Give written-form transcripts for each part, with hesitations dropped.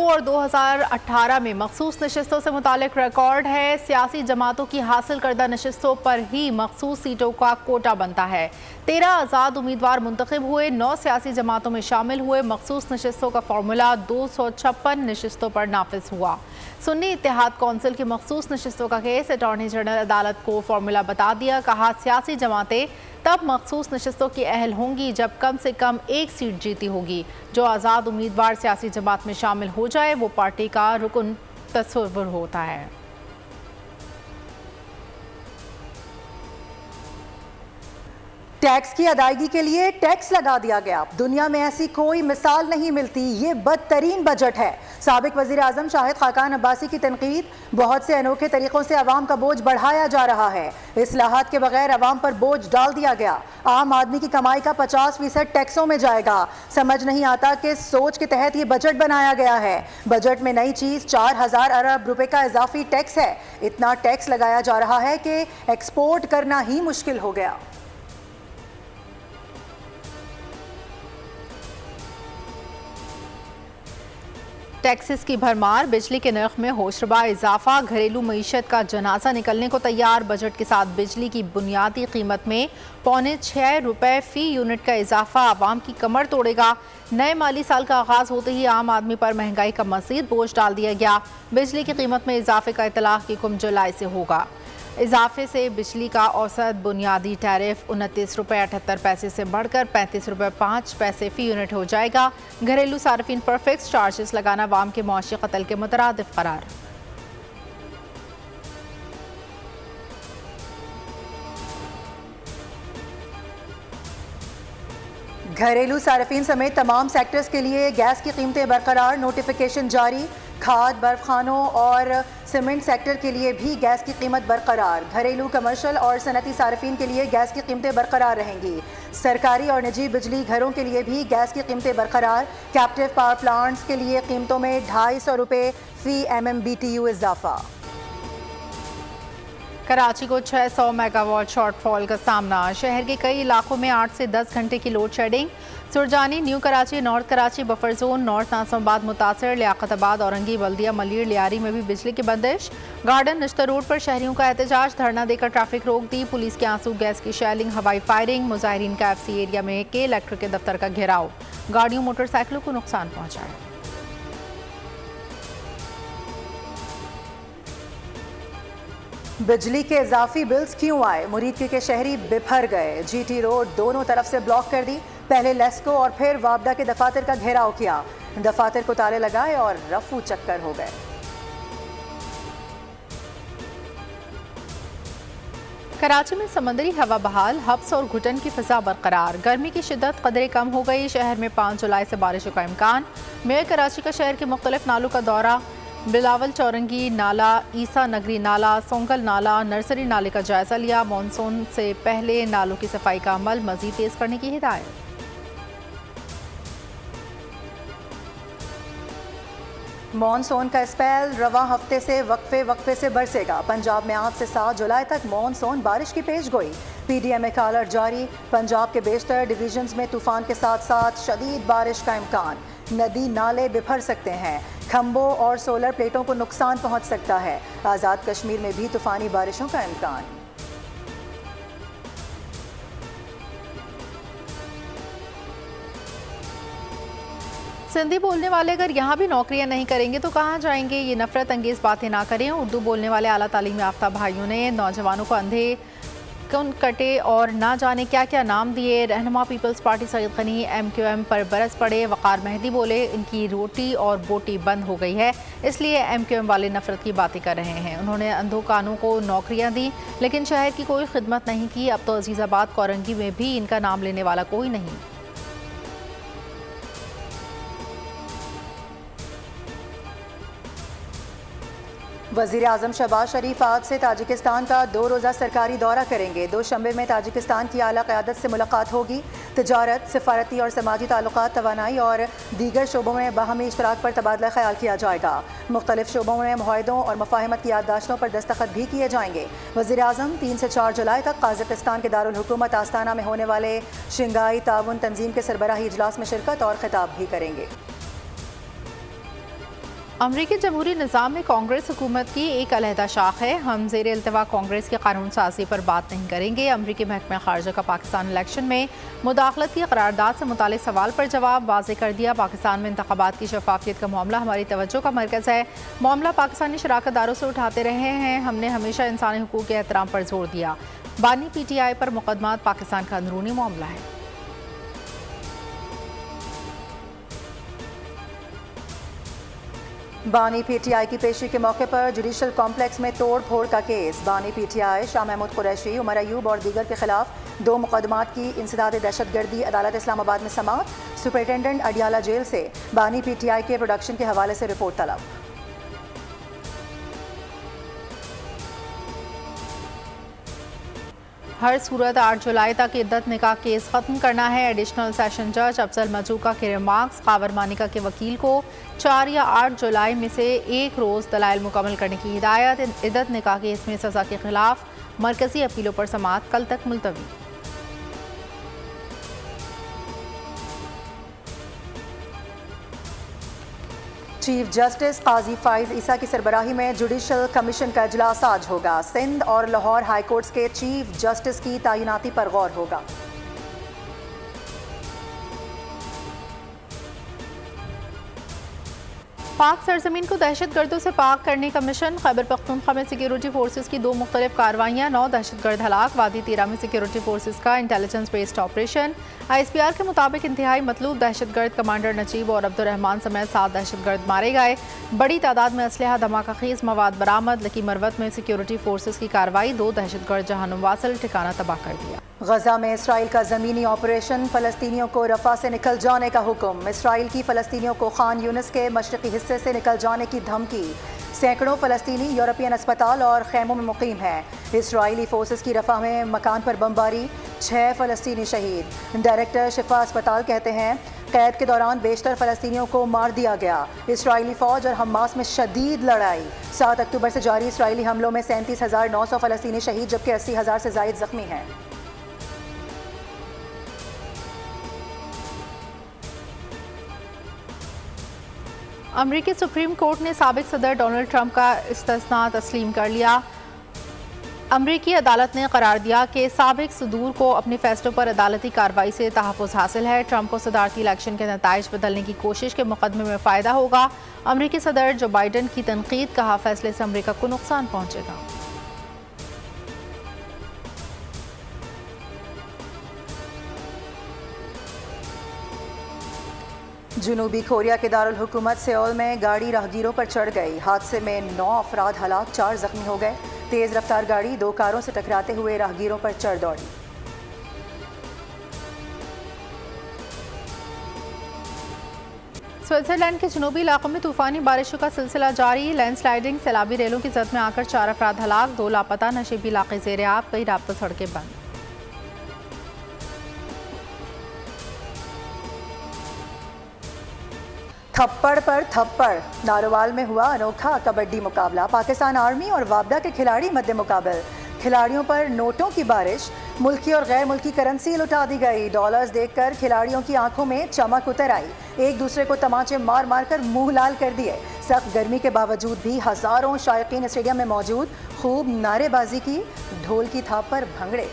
और 2018 में मखसूस नशिस्तों से मुतालिक रिकॉर्ड है। सियासी जमातों की हासिल करदा नशिस्तों पर ही मखसूस सीटों का कोटा बनता है। 13 आज़ाद उम्मीदवार मुंतखब हुए, 9 सियासी जमातों में शामिल हुए। मखसूस नशिस्तों का फार्मूला 256 नशिस्तों पर नाफिज हुआ। सुन्नी इत्तेहाद कौंसिल की मखसूस नशिस्तों का केस अटॉर्नी जनरल अदालत को फार्मूला बता दिया। कहा, सियासी जमातें तब मखसूस नशिस्तों की अहल होंगी जब कम से कम एक सीट जीती होगी। जो आज़ाद उम्मीदवार सियासी जमात में शामिल हो जाए वो पार्टी का रुकन तस्वुर होता है। टैक्स की अदायगी के लिए टैक्स लगा दिया गया। दुनिया में ऐसी कोई मिसाल नहीं मिलती, ये बदतरीन बजट है। साबिक वजीर आजम शाहिद खाकान अब्बासी की तनकीद, बहुत से अनोखे तरीकों से अवाम का बोझ बढ़ाया जा रहा है। इस्लाहात के बगैर अवाम पर बोझ डाल दिया गया। आम आदमी की कमाई का 50% टैक्सों में जाएगा। समझ नहीं आता कि सोच के तहत ये बजट बनाया गया है। बजट में नई चीज 4000 अरब रुपए का इजाफी टैक्स है। इतना टैक्स लगाया जा रहा है कि एक्सपोर्ट करना ही मुश्किल हो गया। टैक्सेस की भरमार, बिजली के नर्ख में होशरुबा इजाफा, घरेलू मईशत का जनाजा निकलने को तैयार। बजट के साथ बिजली की बुनियादी कीमत में ₹6.25 रुपए फी यूनिट का इजाफा आवाम की कमर तोड़ेगा। नए माली साल का आगाज होते ही आम आदमी पर महंगाई का मजीद बोझ डाल दिया गया। बिजली की कीमत में इजाफे का इतलाक की हुक्म जुलाई से होगा। इजाफे से बिजली का औसत बुनियादी टैरिफ ₹29.78 से बढ़कर ₹35.05 फी यूनिट हो जाएगा। घरेलू सार्फिन पर फिक्स चार्जेस लगाना अवाम के मुआशी कत्ल के मुतरादिफ करार। घरेलू सार्फिन समेत तमाम सेक्टर्स के लिए गैस की कीमतें बरकरार, नोटिफिकेशन जारी। खाद, बर्फखानों और सीमेंट सेक्टर के लिए भी गैस की कीमत बरकरार। घरेलू, कमर्शल और सनती सार्फिन के लिए गैस की कीमतें बरकरार रहेंगी। सरकारी और निजी बिजली घरों के लिए भी गैस की कीमतें बरकरार। कैप्टिव पावर प्लांट्स के लिए कीमतों में ₹250 फी MMBTU इजाफा। कराची को 600 मेगावाट शॉर्टफॉल का सामना। शहर के कई इलाकों में 8 से 10 घंटे की load shedding. Surjani, New Karachi, North Karachi Buffer Zone, North Nazimabad मुतासर, लियाकताबाद, औरंगी, बल्दिया, मलिर, लियारी में भी बिजली की बंदिश। गार्डन निश्ता रोड पर शहरियों का एहतजाज, धरना देकर ट्रैफिक रोक दी। पुलिस के आंसू गैस की शेलिंग, हवाई फायरिंग। मुजाहिरीन का FC एरिया में कलेक्टर के दफ्तर का घेराव। गाड़ियों, मोटरसाइकिलों को नुकसान पहुंचा। बिजली के इजाफी बिल्स क्यों आए? मुरीदकी के शहरी बिफर गए। GT रोड दोनों तरफ से ब्लॉक कर दी। पहले लेस्को और फिर वाबडा के दफातर का घेराव किया। दफातर को ताले लगाए और रफू चक्कर हो गए। कराची में समंदरी हवा बहाल, हब्स और घुटन की फिजा बरकरार। गर्मी की शिद्दत कदरे कम हो गई। शहर में 5 जुलाई से बारिशों का इम्कान। मेयर कराची का शहर के मुख्तलिफ नालों का दौरा। बिलावल चौरंगी नाला, ईसा नगरी नाला, सोंगल नाला, नर्सरी नाले का जायजा लिया। मानसून से पहले नालों की सफाई का अमल मजीद तेज करने की हिदायत। मॉनसून का स्पेल रवा हफ्ते से वक्फे से बरसेगा। पंजाब में आज से 7 जुलाई तक मॉनसून बारिश की पेशगोई। PDMA का अलर्ट जारी। पंजाब के बेशतर डिवीजन्स में तूफान के साथ साथ शदीद बारिश का इम्कान। नदी नाले बिफर सकते हैं। खंभों और सोलर प्लेटों को नुकसान पहुंच सकता है। आज़ाद कश्मीर में भी तूफानी बारिशों का इम्कान। सिंधी बोलने वाले अगर यहाँ भी नौकरियाँ नहीं करेंगे तो कहाँ जाएंगे? ये नफरत अंगेज बातें ना करें। उर्दू बोलने वाले आला तालीम याफ्ता भाइयों ने नौजवानों को अंधे कौन कटे और ना जाने क्या क्या नाम दिए। Rahnuma peoples party Saeed Ghani MQM पर बरस पड़े। वक़ार मेहदी बोले, इनकी रोटी और बोटी बंद हो गई है, इसलिए MQM वाले नफरत की बातें कर रहे हैं। उन्होंने अंधों कानों को नौकरियां दी लेकिन शहर की कोई खिदमत नहीं की। अब तो अजीज़ाबाद, कोरंगी में भी इनका नाम लेने वाला कोई नहीं। वज़ीर आज़म शहबाज शरीफ आज से ताजिकिस्तान का 2 रोज़ा सरकारी दौरा करेंगे। 2 शंबे में ताजिकिस्तान की आला क़यादत से मुलाकात होगी। तिजारत, सिफारती और समाजी ताल्लुकात, तवानाई और दीगर शोबों में बाहमी इश्तराक पर तबादला ख्याल किया जाएगा। मुख्तलिफ शोबों में मुआहदों और मुफाहमत की याददाश्तों पर दस्तखत भी किए जाएंगे। वज़ीर आज़म 3 से 4 जुलाई तक काज़ाकिस्तान के दारुल हुकूमत आस्ताना में होने वाले शंघाई ताउन तंजीम के सरबराही इजलास में शिरकत और खिताब भी करेंगे। अमरीकी जमहूरी निज़ाम में कांग्रेस हुकूमत की एक अलहदा शाख है। हम ज़ेर इल्तवा कांग्रेस की कानून साजी पर बात नहीं करेंगे। अमरीकी महकमा खारजा का पाकिस्तान इलेक्शन में मुदाखलत की करारदाद से मुतालिक सवाल पर जवाब वाज़ेह कर दिया। पाकिस्तान में इंतखाबात की शफाफियत का मामला हमारी तवज्जो का मरकज़ है। मामला पाकिस्तानी शराकतदारों से उठाते रहे हैं। हमने हमेशा इंसानी हुकूक के एहतराम पर जोर दिया। बानी PTI पर मुकदमात पाकिस्तान का अंदरूनी मामला है। बानी PTI की पेशी के मौके पर जुडिशल कॉम्प्लेक्स में तोड़ फोड़ का केस। बानी PTI शाह महमूद कुरैशी, उमर अयूब और दीगर के खिलाफ 2 मुकदमात की इंसदाद दहशतगर्दी अदालत इस्लामाबाद में समाअत। सुपरिटेंडेंट अडियाला जेल से बानी PTI के प्रोडक्शन के हवाले से रिपोर्ट तलब। हर सूरत 8 जुलाई तक इद्दत निकाह केस ख़त्म करना है। एडिशनल सेशन जज अफजल मजूका के रिमार्क्स। कावर मानिका के वकील को 4 या 8 जुलाई में से एक रोज़ दलाइल मुकम्मल करने की हिदायत। इद्दत निकाह केस में सज़ा के खिलाफ मरकज़ी अपीलों पर समाअत कल तक मुलतवी। चीफ जस्टिस काजी फाइज ईसा की सरबराही में जुडिशल कमीशन का इजलास आज होगा। सिंध और लाहौर हाई कोर्ट्स के चीफ जस्टिस की तैनाती पर गौर होगा। पाक सरजमीन को दहशतगर्दों से पाक करने का मिशन। खैबर पख्तूनख्वा में सिक्योरिटी फोर्सेस की 2 मुख्तलिफ कार्रवाइयाँ, 9 दहशतगर्द हलाक। वादी तीरा में सिक्योरिटी फोर्सेस का इंटेलिजेंस बेस्ड ऑपरेशन। ISPR के मुताबिक इंतहाई मतलूब दहशतगर्द कमांडर नजीब और अब्दुर्रहमान समेत 7 दहशतगर्द मारे गए। बड़ी तादाद में असलहा, धमाका खीज मवाद बरामद। लकी मरवत में सिक्योरिटी फोर्सेस की कार्रवाई, 2 दहशतगर्द जहानुम वासिल ठिकाना तबाह कर दिया। गजा में इसराइल का ज़मीनी ऑपरेशन। फ़लस्तीनियों को रफ़ा से निकल जाने का हुक्म। इसराइल की फ़लस्तीनियों को खान यूनिस के मशरक़ी हिस्से से निकल जाने की धमकी। सैकड़ों फ़लस्तीनी यूरोपियन अस्पताल और खैमों में मुकीम हैं। इसराइली फोर्सेस की रफ़ा में मकान पर बमबारी, 6 फ़लस्तीनी शहीद। डायरेक्टर शिफा अस्पताल कहते हैं कैद के दौरान बेशतर फ़लस्तीनियों को मार दिया गया। इसराइली फ़ौज और हमास में शदीद लड़ाई। 7 अक्टूबर से जारी इसराइली हमलों में 37,900 फ़लस्तीनी शहीद जबकि 80,000 से ज़ायद ज़ख्मी हैं। अमरीकी सुप्रीम कोर्ट ने साबिक सदर डोनाल्ड ट्रंप का इस्तिस्ना तस्लीम कर लिया। अमरीकी अदालत ने करार दिया कि साबिक सदूर को अपने फैसलों पर अदालती कार्रवाई से तहफ़्फ़ुज़ हासिल है। ट्रंप को सदारती इलेक्शन के नताइज बदलने की कोशिश के मुकदमे में फ़ायदा होगा। अमरीकी सदर जो बाइडन की तनकीद, कहा फैसले से अमरीका को नुकसान पहुँचेगा। जनूबी कोरिया के दारुल हुकूमत सेओल में गाड़ी राहगीरों पर चढ़ गई। हादसे में 9 अफराद हलाक, 4 जख्मी हो गए। तेज़ रफ्तार गाड़ी 2 कारों से टकराते हुए राहगीरों पर चढ़ दौड़ी। स्विट्जरलैंड के जनूबी इलाकों में तूफानी बारिशों का सिलसिला जारी। लैंडस्लाइडिंग, सैलाबी रेलों की जद में आकर 4 अफराद हलाक, 2 लापता। नशीबी इलाके ज़ेर-ए-आब, कई राब्ता सड़कें बंद। थप्पड़ पर थप्पड़, नारोवाल में हुआ अनोखा कबड्डी मुकाबला। पाकिस्तान आर्मी और वापडा के खिलाड़ी मध्य मुकाबल। खिलाड़ियों पर नोटों की बारिश, मुल्की और गैर मुल्की करेंसी लुटा दी गई। डॉलर्स देखकर खिलाड़ियों की आंखों में चमक उतर आई। एक दूसरे को तमाचे मार मार कर मुंह लाल कर दिए। सख्त गर्मी के बावजूद भी हजारों शायकीन स्टेडियम में मौजूद, खूब नारेबाजी की, ढोल की थाप पर भंगड़े।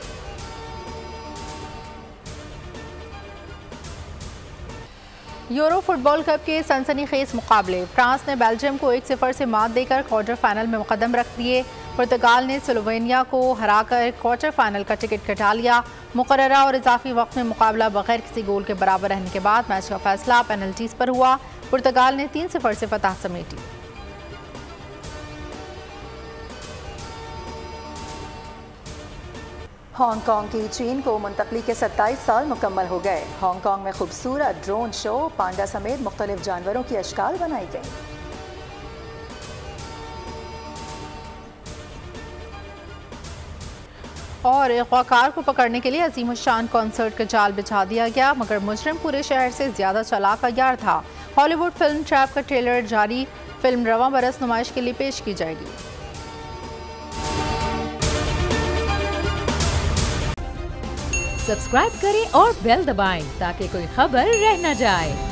यूरो फुटबॉल कप के सनसनीखेज मुकाबले। फ्रांस ने बेल्जियम को 1-0 से मात देकर क्वार्टर फाइनल में मुकदम रख दिए। पुर्तगाल ने स्लोवेनिया को हराकर क्वार्टर फाइनल का टिकट कटा लिया। मुकर्ररा और इजाफी वक्त में मुकाबला बगैर किसी गोल के बराबर रहने के बाद मैच का फैसला पेनल्टीज पर हुआ। पुर्तगाल ने 3-0 से फतह समेटी। हांगकांग की चीन को मुंतकली के 27 साल मुकम्मल हो गए। हांगकांग में खूबसूरत ड्रोन शो, पांडा समेत मुख्तलिफ जानवरों की अश्काल बनाई गई। और अगवाकार को पकड़ने के लिए अजीम शान कॉन्सर्ट का जाल बिछा दिया गया, मगर मुजरिम पूरे शहर से ज्यादा चालाक अय्यार था। हॉलीवुड फिल्म ट्रैप का ट्रेलर जारी। फिल्म रवां बरस नुमाइश के लिए पेश की जाएगी। सब्सक्राइब करें और बेल दबाएं ताकि कोई खबर रह न जाए।